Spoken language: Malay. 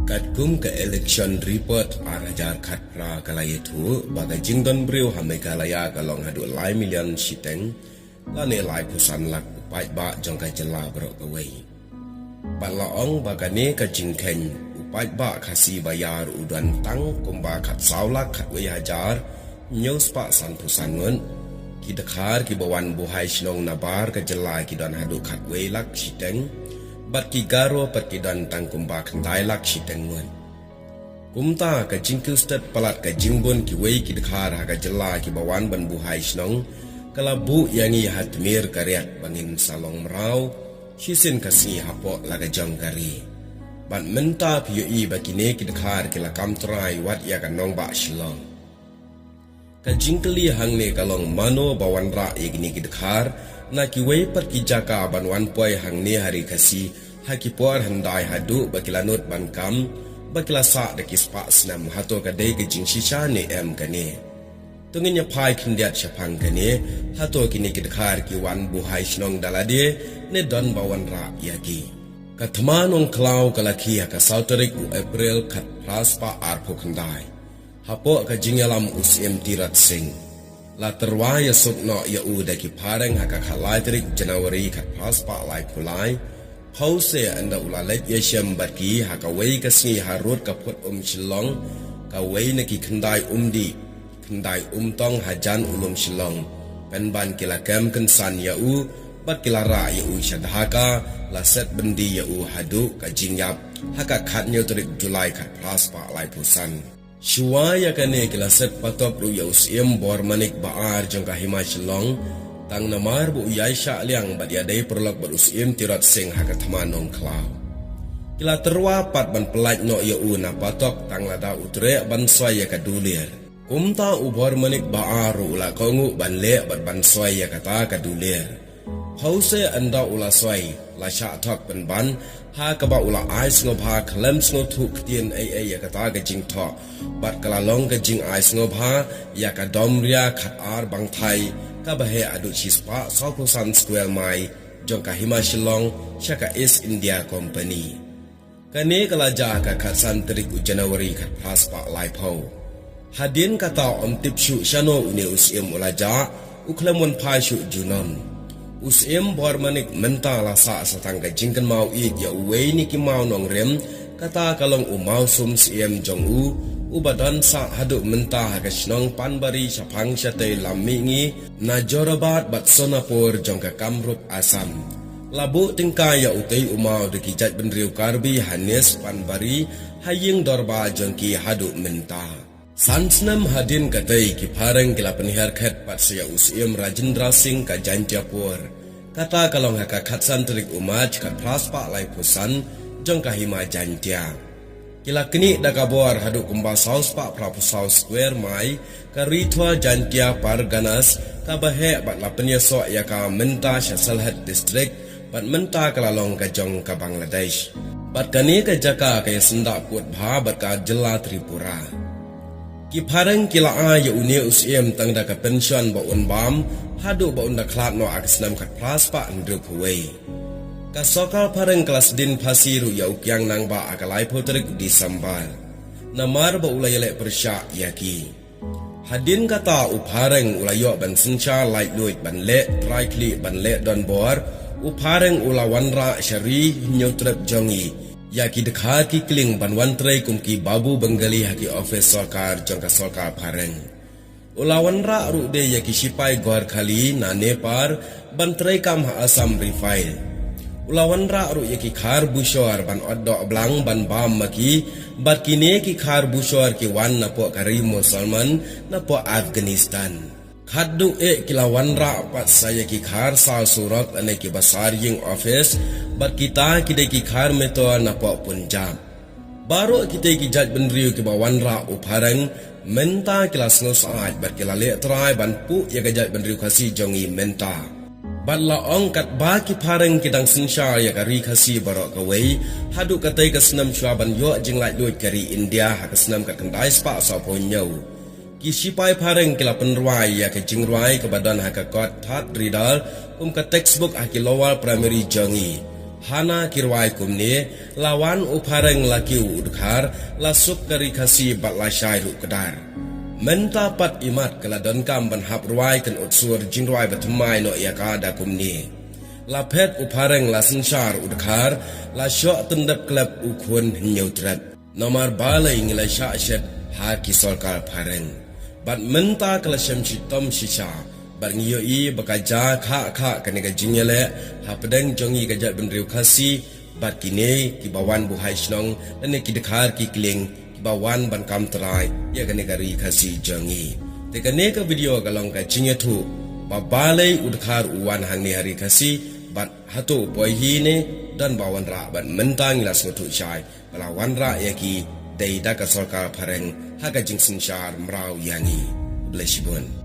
Katkum ke election report arajar khat pra kalaya thu baga jingdon briu hamai kalaya kalong hadu lai million shiteng lane lai pusan lak upai ba jongkai jela bro kawai balaong baga ne ka jingkhen upai ba khasi bayar udan tang kumba khat saulak khat wei hajar news pa san pusan ngun ki dakhar ki bawan buhai shnong nabar ka jela ki don hadu khat wei lak shiteng bat ki garo pat ki dan tang kumba khandai lak shiteng ngun kumta ka jingku stat palat ka jingbon ki wei ki dakhar ha ka jela ki bawan ban buhai shnong kalabu yangi hatmir karyat bangin salong mrau hisin kasi hapo laga jangkari bat menta piyo i bakine ki dakhar ki la kamtrai wat ya ka nong ba shilong ka jingkli hangne kalong mano bawan ra igni ki dakhar na ki wei pat ki jaka ban wan poi hangne hari kasi haki por handai hadu bakilanut ban kam bakila sa de kispa snam hato ka dei ke jingshisha ne em kane tungin ya phai khindiat shapang kane hato kini ki dakhar ki wan buhai shnong dalade ne don bawan ra yagi kathmanong klau kalakhi ka sauterik u april khat praspa arpho khandai hapo ka jingalam usim tirat sing la terwaya sukno ya u da ki pharang haka khalai tarik January khat praspa lai phulai pause anda ulalet yesham baki haka wei ka si harut ka phut shilong ka wei na ki khandai di khandai tong hajan ulum shilong penban kila kem kensan ya u bat kila ra ya u shadhaka la set bendi ya u hadu ka jingyap haka khat nyotrik Julai khat praspa lai pusan Shuaya kane kila set patop ru ya usiem bor manik baar jongka hima shilong tang namar bu yai sha liang bat ya dei perlok ber usiem tirat sing haka thamanong klau kila terwa pat ban pelaj no ya u na patok tang lada utre ban swai ya kadulir kumta ubor manik baar ula kongu ban le bat ban swai ya kata kadulir hause anda ula swai la sha thok ban ha ka ba ula ais ngop ha khlem sngo thuk tien ai ya kata ga jing tho bat kala long ga jing ais ngop ha ya ka dom ria khat ar bang thai ka ba he adu chispa saupusan square mai jongka hima shilong shaka East India Company kane kala ja ka khatsan trik January khat praspa lai pho hadin kata om tipshu shano une usim ulaja uklemon phai shu junom usim bormanik menta la sa satang ka jingkan mau I ya wei ni ki mau nong rem kata kalong umau sum siem jong u ubadan sa hadu menta ka shnong panbari shapang shate lamingi na jorabat bat sonapur jong ka kamrup asam labu tingka ya utei umau de ki jat benriu karbi hanes panbari haying dorba jong ki hadu menta Sansnam hadin katai ki parang kila penihar khat pat saya usim Rajendra Singh ka Janjapur kata kalong haka khatsan terik umaj kat praspa lai pusan jong ka hima jantia kila kini dakabor hadu kumba saus pa prapusau square mai ka ritual jantia parganas ka bahe bat la penyeso ya ka menta Shasalhat district bat menta kalalong ka jong ka Bangladesh bat kani ka jaka ka senda put bha bat ka jela Tripura ki parang kila a ya unia usiem tang da ka pension ba unbam hadu ba unda klat no aksnam khat praspa andru huwei ka sokal parang kelas din phasiru ya ukyang nang ba akalai potrik di sambal namar ba ulayele persya yaki hadin kata uparang ulayo ban sincha light luit ban le trikli ban le don bor uparang ulawanra syari nyotrep jongi yaki dekha ki kling banwan trai kumki babu bengali haki office sarkar jongka sarkar pareng ulawan ra ru de yaki sipai gor khali na nepar bantrai kam ha asam refail ulawan ra ru yaki khar bushor ban oddo blang ban bam maki bat kine ki khar bushor ki wan na po kari musalman na po Afghanistan khaddu e kilawan ra pat saya ki khar sal surat ane ki basar ying office bat kita kide ki khar meto na po Punjab baro kite ki jaj benriu ki bawan ra uparang menta kilas no saaj bat kilale trai ban pu ya ga jaj benriu khasi jongi menta bat la ong kat ba ki parang kidang sinsha ya kari khasi baro ka wei hadu katai ka snam chwa ban yo jinglai luit kari India ha ka snam kat kandai spa sa po nyau ki sipai pareng kila penruai ya ke jingruai ke badan haka kot that ridal ka textbook aki lowal primary jongi hana kirwai kumni lawan upareng lakiu udkar lasuk kari kasi bat lasyai ru kedar. Menta pat imat keladon kam ban hap ruai kan utsur jingruai batumai no iaka da kumni. Lapet upareng la sensyar udkar la syok tendap klep ukun nyutrat. Nomar balai ngila syak syed ha kisolkar pareng. Bat menta kelasem citom sisa. Bat ngiyoi bakaja kha kanega jingyale ha pedeng jongi gajat benriu kasi bat kini kibawan buhai snong dan kidekar ki kling kibawan ban kam terai ya kanega ri kasi jongi. Tekane ka video galong ka jingyatu babalai udkar uwan hangni hari kasi bat hatu boy hine dan bawan ra bat mentang las ngutu syai balawan ra yaki dai da ka solkar pareng ha ka jing sensyar mrau yangi blesibun.